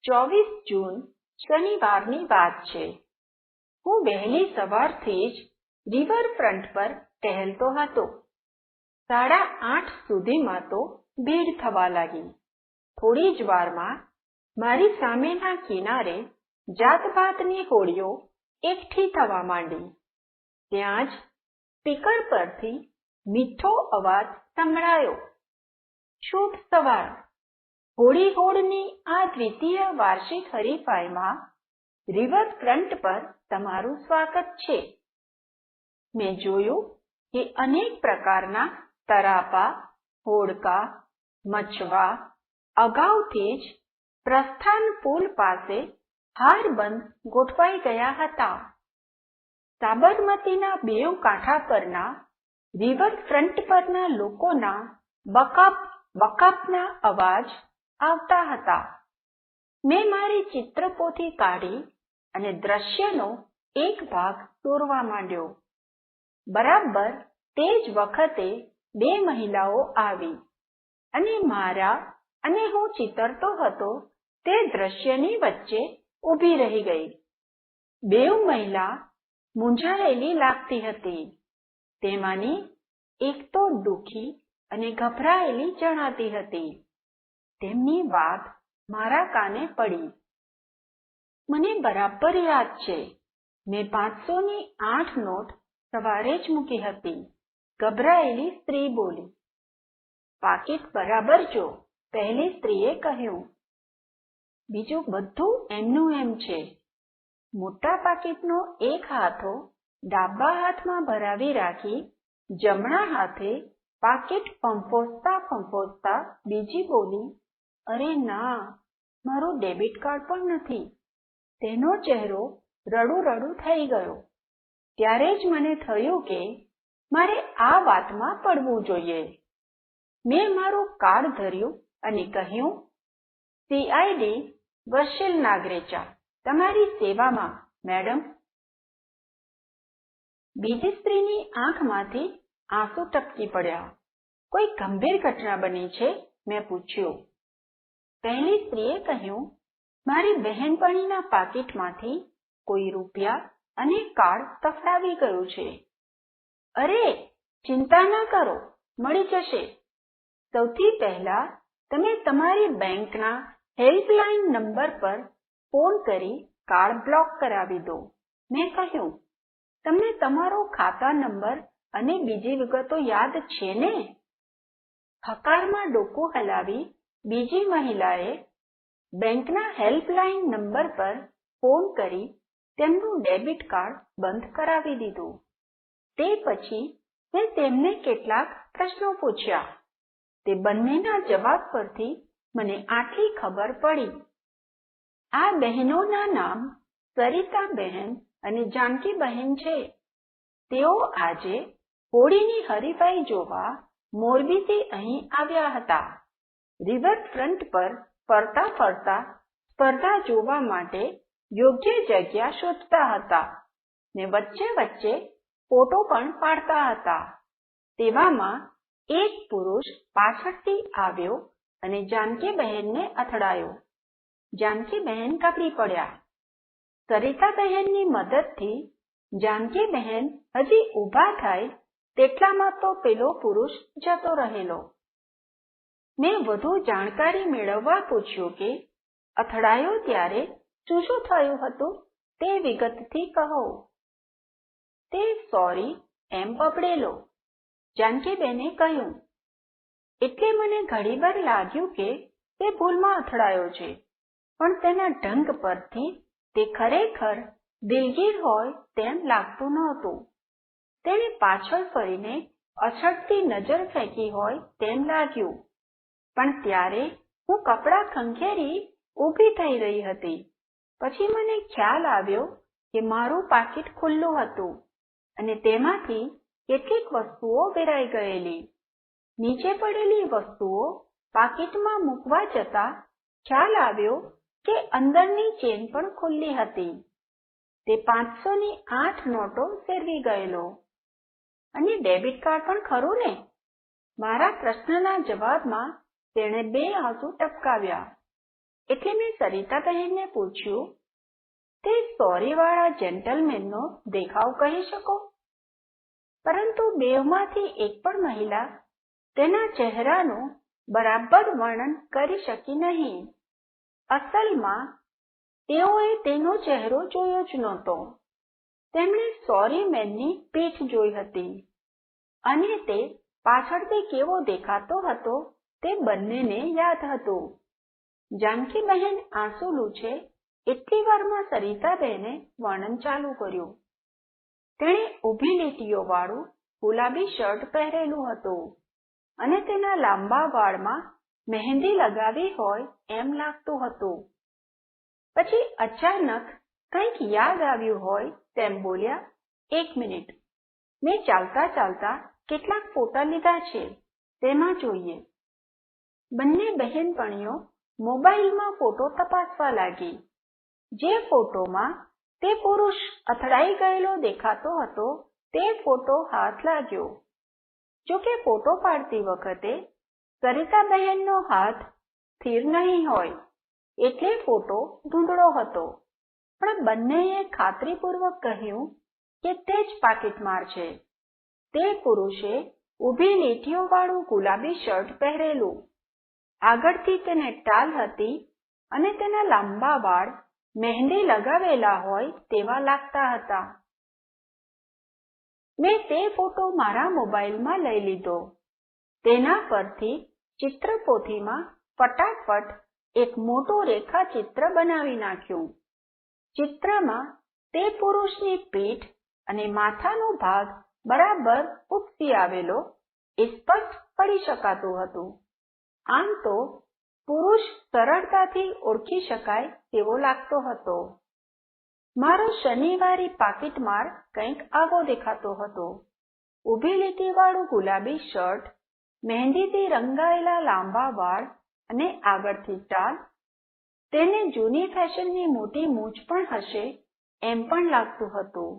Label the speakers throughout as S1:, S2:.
S1: 24 જૂન શનિવારની વાત છે. હું વહેલી સવારથી જ રિવરફ્રન્ટ પર ટહેલતો હતો. 8:30 સુધીમાં તો ભીડ થવા લાગી. થોડી જ વારમાં મારી સામેના કિનારે જાતભાતની હોડીઓ એકઠી થવા માંડી. ત્યાં જ સ્પીકર પરથી મીઠો અવાજ સંભળાયો. શુભ સવાર. હોળી હોડની આ દ્વિતીય વાર્ષિક હરીફાઈમાં રિવરફ્રન્ટ પર તમારું સ્વાગત છે. મેં જોયું કે અનેક પ્રકારના તરાપા, હોડકા, મચવા અગાઉથી જ પ્રસ્થાન પુલ પાસે હારબંધ ગોઠવાઈ ગયા હતા. સાબરમતીના બેઉ કાંઠા પરના રિવરફ્રન્ટ પરના લોકોના બકબકના અવાજ આવતા હતા. મેં મારી ચિત્રપોથી કાઢી અને દ્રશ્યનો એક ભાગ દોરવા માંડ્યો. બરાબર તે જ વખતે 2 મહિલાઓ આવી અને મારા અને હું ચિતરતો હતો તે દ્રશ્યની વચ્ચે ઊભી રહી ગઈ. બેઉ મહિલા મૂંઝાયેલી લાગતી હતી. તેમાંની એક તો દુઃખી અને ગભરાયેલી જણાતી હતી. તેમની વાત મારા કાને પડી. મને બરાબર યાદ છે, મેં 500ની 8 નોટ સવારે જ મૂકી હતી. ગભરાયેલી સ્ત્રી બોલી. પાકીટ બરાબર જો, પહેલી સ્ત્રીએ કહ્યું. બીજું બધું એમનું એમ છે. મોટા પાકીટનો એક હાથો ડાબા હાથમાં ભરાવી રાખી જમણા હાથે પાકીટ ફંફોસતા બીજી બોલી, અરે ના, મારું ડેબિટ કાર્ડ પણ નથી. તેનો ચહેરો રડું થઈ ગયો. ત્યારે જ મને થયું કે મારે આ વાતમાં પડવું જોઈએ. મેં મારું કાર્ડ ધર્યું અને કહ્યું, CID વર્ષિલ નાગરેચા, તમારી સેવામાં મેડમ. બીજી સ્ત્રીની આંખમાંથી આંસુ ટપકી પડ્યા. કોઈ ગંભીર ઘટના બની છે? મેં પૂછ્યું. પહેલી સ્ત્રીએ કહ્યું, મારી બહેનપણીના પાકીટમાંથી કોઈ રૂપિયા અને કાર્ડ તફડાવી ગયું છે. અરે, ચિંતા ના કરો, મળી જશે. સૌથી પહેલા તમે તમારી બેંકના હેલ્પલાઇન નંબર પર ફોન કરી કાર્ડ બ્લોક કરાવી દો. મેં કહ્યું, તમને તમારો ખાતા નંબર અને બીજી વિગતો યાદ છે ને? હકારમાં ડોકું હલાવી બીજી મહિલાએ બેંકના હેલ્પલાઇન નંબર પર ફોન કરી તેમનું ડેબિટ કાર્ડ બંધ કરાવી દીધું. તે પછી મેં તેમને કેટલાક પ્રશ્નો પૂછ્યા. તે બંનેના જવાબ પરથી મને આટલી ખબર પડી. આ બહેનોના નામ સરિતા બહેન અને જાનકી બહેન છે. તેઓ આજે હોળીની હરીફાઈ જોવા મોરબીથી અહીં આવ્યા હતા. રિવરફ્રન્ટ પર ફરતા સ્પર્ધા જોવા માટે યોગ્ય જગ્યા શોધતા હતા ને વચ્ચે ફોટો પણ પાડતા હતા. તેવામાં એક પુરુષ પાછળથી આવ્યો અને જાનકી બહેનને અથડાયો. જાનકી બહેન ગભરી પડ્યા. સરિતા બહેનની મદદથી જાનકી બહેન હજી ઊભા થાય તેટલામાં તો પેલો પુરુષ જતો રહેલો. મેં વધુ જાણકારી મેળવવા પૂછ્યું કે અથડાયો ત્યારે શું થયું હતું તે વિગતથી કહો. તે સોરી એમ બબડેલો. જાનકીબેને કહ્યું, એટલે મને ઘણીવાર લાગ્યું કે તે ભૂલમાં અથડાયો છે, પણ તેના ઢંગ પરથી તે ખરેખર દિલગીર હોય તેમ લાગતું નહોતું. તેણે પાછળ ફરીને અછડતી નજર ફેંકી હોય તેમ લાગ્યું. પણ ત્યારે હું કપડાં ખંખેરી ઊભી થઈ રહી હતી. પછી મને ખ્યાલ આવ્યો કે મારું પાકીટ ખુલ્લું હતું અને તેમાંથી કેટલીક વસ્તુઓ વેરાઈ ગયેલી. નીચે પડેલી વસ્તુઓ પાકીટમાં મૂકવા જતા ખ્યાલ આવ્યો કે અંદરની ચેન પણ ખુલ્લી હતી. તે 500ની 8 નોટો ફેરવી ગયેલો. અને ડેબિટ કાર્ડ પણ ખરું ને? મારા પ્રશ્નના જવાબમાં તેણે 2 આંસુ ટપકાવ્યા. એટલે મેં સરિતાબહેનને પૂછ્યું, તે સોરીવાળા જેન્ટલમેનનો દેખાવ કહી શકો? પરંતુ બેવમાંથી એક પણ મહિલા તેના ચહેરાનું બરાબર વર્ણન કરી શકી નહીં. અસલમાં તેઓએ તેનો ચહેરો જોયો જ નહોતો. તેમણે સોરી મેનની પીઠ જોઈ હતી અને તે પાછળથી કેવો દેખાતો હતો તે બંનેને યાદ હતું. જાનકીબહેન આંસુ લૂછે એટલી વારમાં સરિતાબહેને વર્ણન ચાલુ કર્યું. તેણે ઊભી લીટીઓવાળું ગુલાબી શર્ટ પહેરેલું હતું અને તેના લાંબા વાળમાં મહેંદી લગાવી હોય એમ લાગતું હતું. પછી અચાનક કંઈક યાદ આવ્યું હોય તેમ બોલ્યા, એક મિનિટ, મેં ચાલતા ચાલતા કેટલાક ફોટા લીધા છે, તેમાં જોઈએ. બંને બહેનપણીઓ મોબાઈલમાં ફોટો તપાસવા લાગી. જે ફોટોમાં તે પુરુષ અથડાઈ ગયેલો દેખાતો હતો તે ફોટો હાથ લાગ્યો. જોકે ફોટો પાડતી વખતે સરિતાબહેનનો હાથ સ્થિર નહીં હોય એટલે ફોટો ધૂંધળો હતો, પણ બંનેએ ખાતરીપૂર્વક કહ્યું કે તે જ પાકીટમાર છે. તે પુરુષે ઊભી લીટીઓવાળું ગુલાબી શર્ટ પહેરેલું, આગળથી તેને ટાલ હતી અને તેના લાંબા વાળ મહેંદી લગાવેલા હોય તેવા લાગતા હતા. મેં તે ફોટો મારા મોબાઈલમાં લઈ લીધો. તેના પરથી ચિત્રપોથીમાં ફટાફટ એક મોટું રેખાચિત્ર બનાવી નાખ્યું. ચિત્રમાં તે પુરુષની પીઠ અને માથાનો ભાગ બરાબર ઉપસી આવેલો એ સ્પષ્ટ પડી શકાતું હતું. આમ તો પુરુષ સરળતાથી ઓળખી શકાય તેવો લાગતો હતો. મારો શનિવારી પાકીટમાર કંઈક આવો દેખાતો હતો. ઊભી લીટીવાળું ગુલાબી શર્ટ, મહેંદીથી રંગાયેલા લાંબા વાળ અને આગળથી ટાલ. તેને જૂની ફેશનની મોટી મૂછ પણ હશે એમ પણ લાગતું હતું.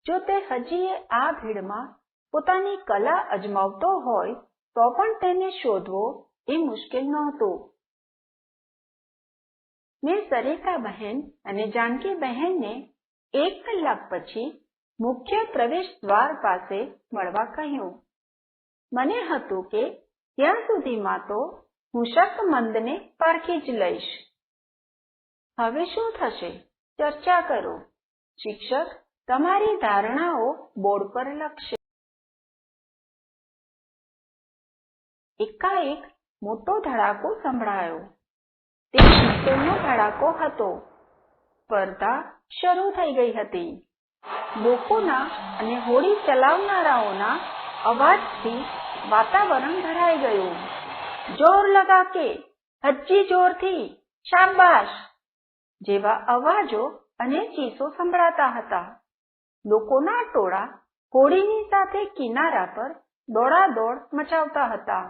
S1: જો તે હજી આ ભીડમાં પોતાની કલા અજમાવતો હોય તો પણ તેને શોધવો એ મુશ્કેલ નહોતું. મેં સરિતાબહેન અને જાનકીબહેનને 1 કલાક પછી મુખ્ય પ્રવેશ દ્વાર પાસે મળવા કહ્યું. મને હતું કે ત્યાં સુધીમાં તો હું શકમંદને પારખી જ લઈશ. હવે શું થશે? ચર્ચા કરો. શિક્ષક તમારી ધારણાઓ બોર્ડ પર લખશે. એકાએક મોટો ધડાકો સંભળાયો. તે પિસ્તોલનો ધડાકો હતો. સ્પર્ધા શરૂ થઈ ગઈ હતી. લોકોના અને હોડી ચલાવનારાઓના અવાજથી વાતાવરણ ભરાઈ ગયું. જોર લગા કે, હજી જોરથી, શાબાશ જેવા અવાજો અને ચીસો સંભળાતા હતા. લોકોના ટોળા હોડીની સાથે કિનારા પર દોડાદોડ મચાવતા હતા.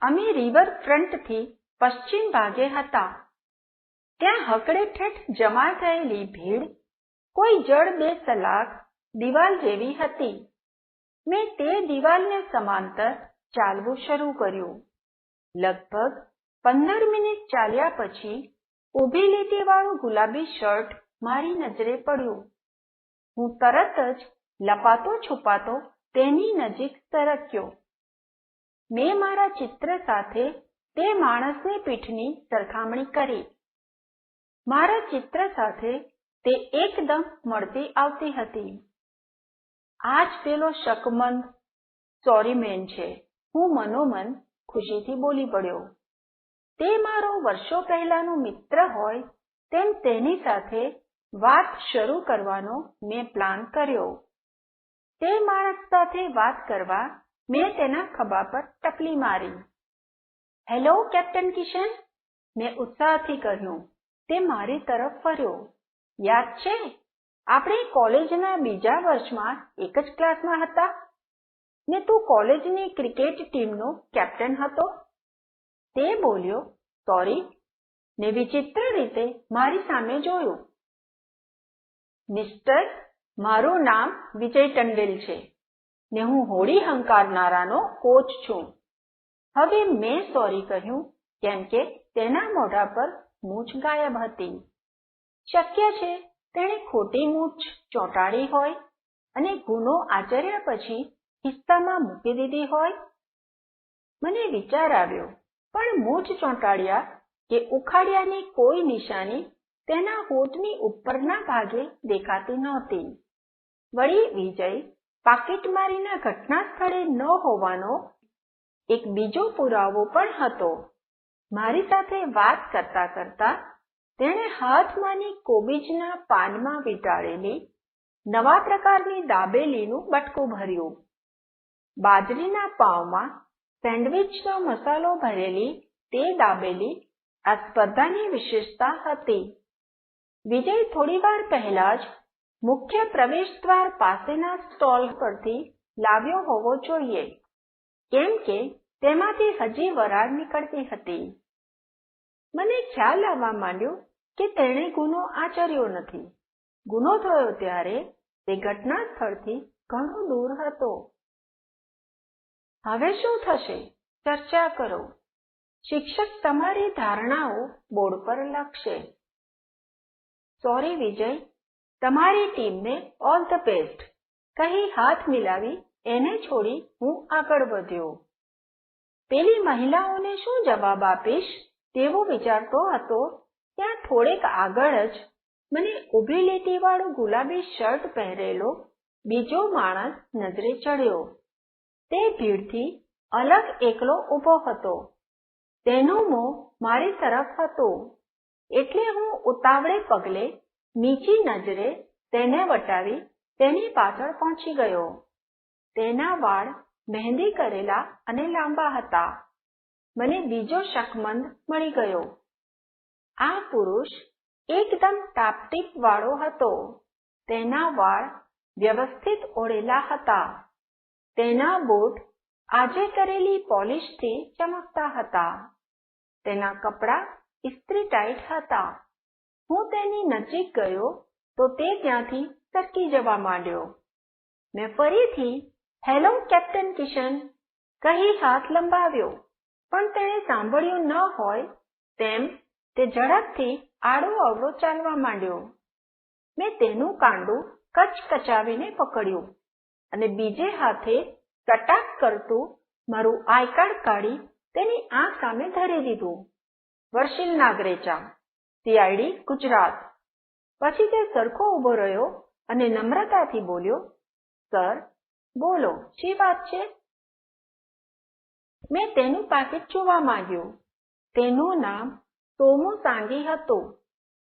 S1: અમે રિવરફ્રન્ટથી પશ્ચિમ ભાગે હતા. ત્યાં હકડે ઠેઠ જમા થયેલી ભીડ કોઈ જડ 2 સલાખ દિવાલ જેવી હતી. મેં તે દિવાલને સમાંતર ચાલવું શરૂ કર્યું. લગભગ 15 મિનિટ ચાલ્યા પછી ઊભી લીટીવાળું ગુલાબી શર્ટ મારી નજરે પડ્યું. હું તરત જ લપાતો છુપાતો તેની નજીક સરક્યો. મેં મારા ચિત્ર સાથે તે માણસની પીઠની સરખામણી કરી. મારા ચિત્ર સાથે તે એકદમ મળતી આવતી હતી. આ જ પેલો શકમંદ સોરી મેન છે, હું મનોમન ખુશીથી બોલી પડ્યો. તે મારો વર્ષો પહેલાનો મિત્ર હોય તેમ તેની સાથે વાત શરૂ કરવાનો મેં પ્લાન કર્યો. તે માણસ સાથે વાત કરવા મેં તેના ખભા પર ટપલી મારી. હેલો કેપ્ટન કિશન, મેં ઉત્સાહથી કહ્યું. તે મારી તરફ ફર્યો. યાદ છે, આપણે કોલેજના બીજા વર્ષમાં એક જ ક્લાસમાં હતા ને તું કોલેજની ક્રિકેટ ટીમનો કેપ્ટન હતો. તે બોલ્યો સોરી ને વિચિત્ર રીતે મારી સામે જોયું. મિસ્ટર, મારું નામ વિજય ટંડેલ છે ને હું હોડી હંકારનારાનો કોચ છું. હવે મેં સોરી કહ્યું કેમ કે તેના મોઢા પર મૂછ ગાયબ હતી. શક્ય છે તેણે ખોટી મૂછ ચોંટાડી હોય અને ગુનો આચર્યા પછી ખિસ્સામાં મૂકી દીધી હોય. મને વિચાર આવ્યો, પણ મૂછ ચોંટાડ્યા કે ઉખાડ્યાની કોઈ નિશાની તેના હોઠની ઉપરના ભાગે દેખાતી નહોતી. વળી વિજય પાકીટમારીના ઘટના સ્થળે ન હોવાનો એક બીજો પુરાવો પણ હતો. મારી સાથે વાત કરતા કરતા તેણે હાથમાંની કોબીજના પાનમાં વીંટાળેલી નવા પ્રકારની દાબેલીનું બટકું ભર્યું. બાજરીના પાવમાં સેન્ડવીચનો મસાલો ભરેલી તે દાબેલી આ સ્પર્ધાની વિશેષતા હતી. વિજય થોડીવાર પહેલા જ મુખ્ય પ્રવેશદ્વાર પાસેના સ્ટોલ પરથી લાવ્યો હોવો જોઈએ, કેમ કે તેમાંથી હજી વરાળ નીકળતી હતી. મને ખ્યાલ આવવા માંડ્યો કે તેણે ગુનો આચર્યો નથી. ગુનો થયો ત્યારે તે ઘટના સ્થળથી ઘણો દૂર હતો. હવે શું થશે? ચર્ચા કરો. શિક્ષક તમારી ધારણાઓ બોર્ડ પર લખશે. સોરી વિજય, તમારી ટીમને ઓલ ધ બેસ્ટ કહી હાથ મિલાવી એને છોડી હું આગળ વધ્યો. પેલી મહિલાઓને શું જવાબ આપીશ તેવો વિચારતો હતો ત્યાં થોડેક આગળ જ મને ઊભી લીટીવાળું ગુલાબી શર્ટ પહેરેલો બીજો માણસ નજરે ચડ્યો. તે ભીડથી અલગ એકલો ઊભો હતો. તેનું મોં મારી તરફ હતું, એટલે હું ઉતાવળે પગલે નીચી નજરે તેને વટાવી તેની પાછળ પહોંચી ગયો. તેના વાળ મહેંદી કરેલા અને લાંબા હતા. મને બીજો શકમંદ મળી ગયો. આ પુરુષ એકદમ ટાપટીપ વાળો હતો. તેના વાળ વ્યવસ્થિત ઓળેલા હતા. તેના બૂટ આજે કરેલી પોલિશથી ચમકતા હતા. તેના કપડાં ઇસ્ત્રી ટાઈટ હતા. હું તેની નજીક ગયો તો તે ત્યાંથી સરકી જવા માંડ્યો. મેં ફરીથી હેલો કેપ્ટન કિશન કહી હાથ લંબાવ્યો, પણ તેણે સાંભળ્યું ન હોય તેમ તે ઝડપથી આડો અવળો ચાલવા માંડ્યો. મેં તેનું કાંડું કચકચાવીને પકડ્યું અને બીજે હાથે ટટાક કરતું મારું આઈ કાર્ડ કાઢી તેની આંખ સામે ધરી દીધું. વર્ષિલ નાગરેચા, CID ગુજરાત. પછી તે સરખો ઊભો રહ્યો અને નમ્રતાથી બોલ્યો, સર, બોલો, શી વાત છે? મેં તેનું પાકીટ જોવા માંગ્યું. તેનું નામ સોમુ સાંગી હતું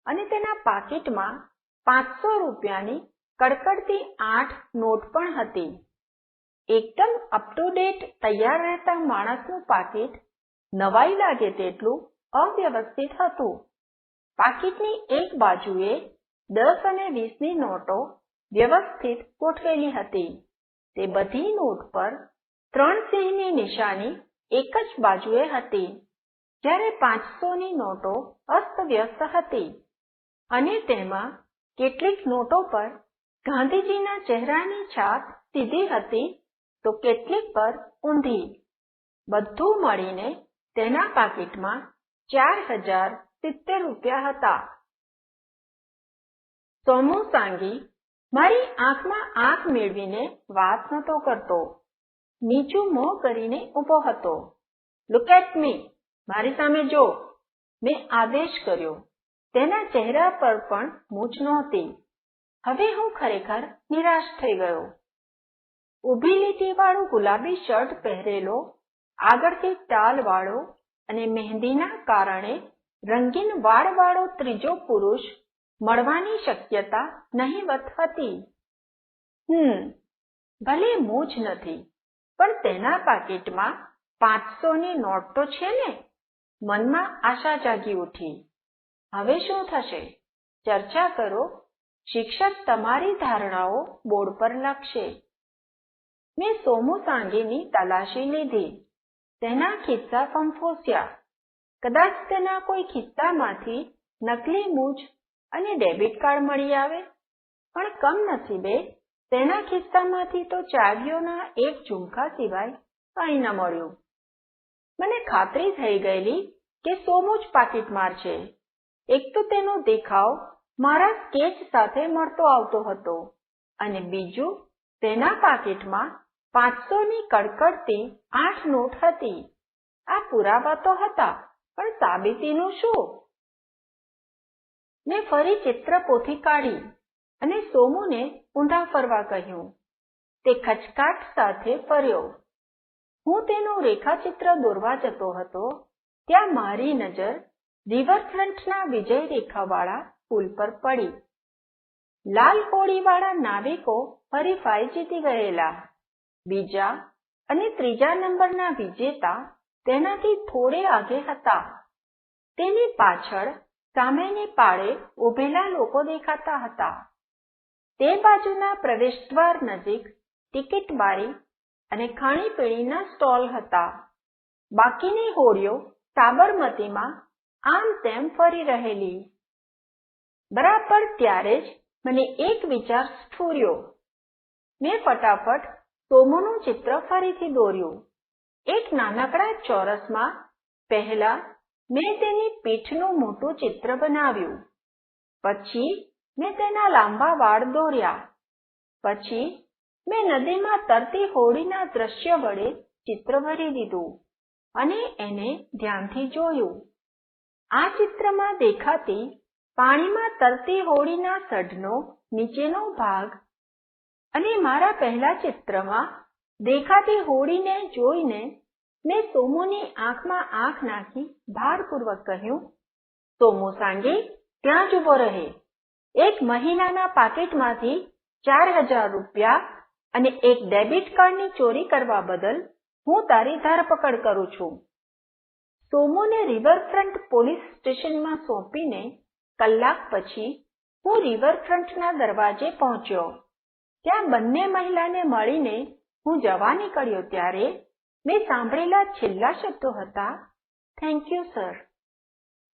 S1: અને તેના પાકીટમાં 500 રૂપિયાની કડકડતી 8 નોટ પણ હતી. એકદમ અપ ટુ ડેટ તૈયાર રહેતા માણસનું પાકીટ નવાઈ લાગે તેટલું અવ્યવસ્થિત હતું. પાકીટની એક બાજુએ 10 અને 20ની નોટો વ્યવસ્થિત ગોઠવેલી હતી. તે બધી નોટ પર 3 સિંહની નિશાની એક જ બાજુએ હતી, જ્યારે 500ની નોટો અસ્તવ્યસ્ત હતી અને તેમાં કેટલીક નોટો પર ગાંધીજીના ચહેરાની છાપ સીધી હતી તો કેટલીક પર ઊંધી. બધું મળીને તેના પાકીટમાં 4070 રૂપિયા હતા. સોમુ સાંગી મારી આંખમાં આંખ મેળવીને વાત નહોતો કરતો. નીચું મોં કરીને ઊભો હતો. લુક એટ મી, મારી સામે જો, મેં આદેશ કર્યો. તેના ચહેરા પર પણ મૂછ નહોતી. હવે હું ખરેખર નિરાશ થઈ ગયો. ઊભી લીટીવાળું ગુલાબી શર્ટ પહેરેલો, આગળથી ટાલવાળો અને મહેંદીના કારણે રંગીન વાળવાળો ત્રીજો પુરુષ મળવાની શક્યતા નહીવત હતી. ભલે મૂછ નથી, પણ તેના પાકીટમાં 500ની નોટ તો છે ને? મનમાં આશા જાગી ઉઠી. હવે શું થશે? ચર્ચા કરો. શિક્ષક તમારી ધારણાઓ બોર્ડ પર લખશે. મેં સોમુ સાંગીની તલાશી લીધી. તેના ખિસ્સા ફંફોસ્યા. કદાચ તેના કોઈ ખિસ્સામાંથી નકલી મૂછ અને ડેબિટ કાર્ડ મળી આવે, પણ કમનસીબે તેના ખિસ્સામાંથી તો ચાવીઓના એક ઝુમખા સિવાય કંઈ ન મળ્યું. મને ખાતરી થઈ ગયેલી કે સોમુ જ પાકીટમાર છે. એક તો તેનો દેખાવ મારા સ્કેચ સાથે મળતો આવતો હતો અને બીજું તેના પાકીટમાં 500ની કડકડતી 8 નોટ હતી. આ પુરાવા તો હતા, પણ સાબિતીનું શું? મેં ફરી ચિત્રપોથી કાઢી અને સોમુને ઊંધા ફરવા કહ્યું. તે ખચકાટ સાથે ફર્યો. હું તેનું રેખાચિત્ર દોરવા જતો હતો ત્યાં મારી નજર રિવરફ્રન્ટના વિજય રેખાવાળા પુલ પર પડી. લાલ હોડીવાળા નાવિકો હરીફાઈ જીતી ગયેલા. બીજા અને ત્રીજા નંબરના વિજેતા તેનાથી થોડે આગે હતા. તેની પાછળ સામેની પાળે ઊભેલા લોકો દેખાતા હતા. તે બાજુના પ્રવેશદ્વાર નજીક ટિકિટ બારી અને ખાણીપીણીના સ્ટોલ હતા. બાકીની હોડીઓ સાબરમતીમાં આમ તેમ ફરી રહેલી. બરાબર ત્યારે જ મને એક વિચાર સ્ફુર્યો. મેં ફટાફટ સોમુનું ચિત્ર ફરીથી દોર્યું. એક નાનકડા ચોરસમાં પહેલા મેં તેની પીઠનું મોટું ચિત્ર બનાવ્યું. પછી મેં તેના લાંબા વાળ દોર્યા. પછી મેં નદીમાં તરતી હોડીના દ્રશ્ય વડે ચિત્ર ભરી દીધું અને એને ધ્યાનથી જોયું. આ ચિત્રમાં દેખાતી પાણીમાં તરતી હોડીના સઢનો નીચેનો ભાગ અને મારા પહેલા ચિત્રમાં દેખાતી હોડીને જોઈને મેં સોમુની આંખમાં આંખ નાખી ભારપૂર્વક કહ્યું, સોમુ સાંગી, ત્યાં જ ઊભો રહે. એક મહિલાના પાકીટમાંથી 4000 રૂપિયા અને એક ડેબિટ કાર્ડની ચોરી કરવા બદલ હું તારી ધરપકડ કરું છું. સોમુને રિવરફ્રન્ટ પોલીસ સ્ટેશનમાં સોંપીને કલાક પછી હું રિવરફ્રન્ટના દરવાજે પહોંચ્યો. ત્યાં બંને મહિલાને મળીને હું જવા નીકળ્યો ત્યારે મેં સાંભળેલા છેલ્લા શબ્દો હતા, થેન્ક યુ સર.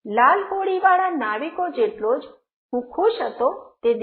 S1: લાલ હોડીવાળા નાવિકો જેટલો જ હું ખુશ હતો તે દિવસે.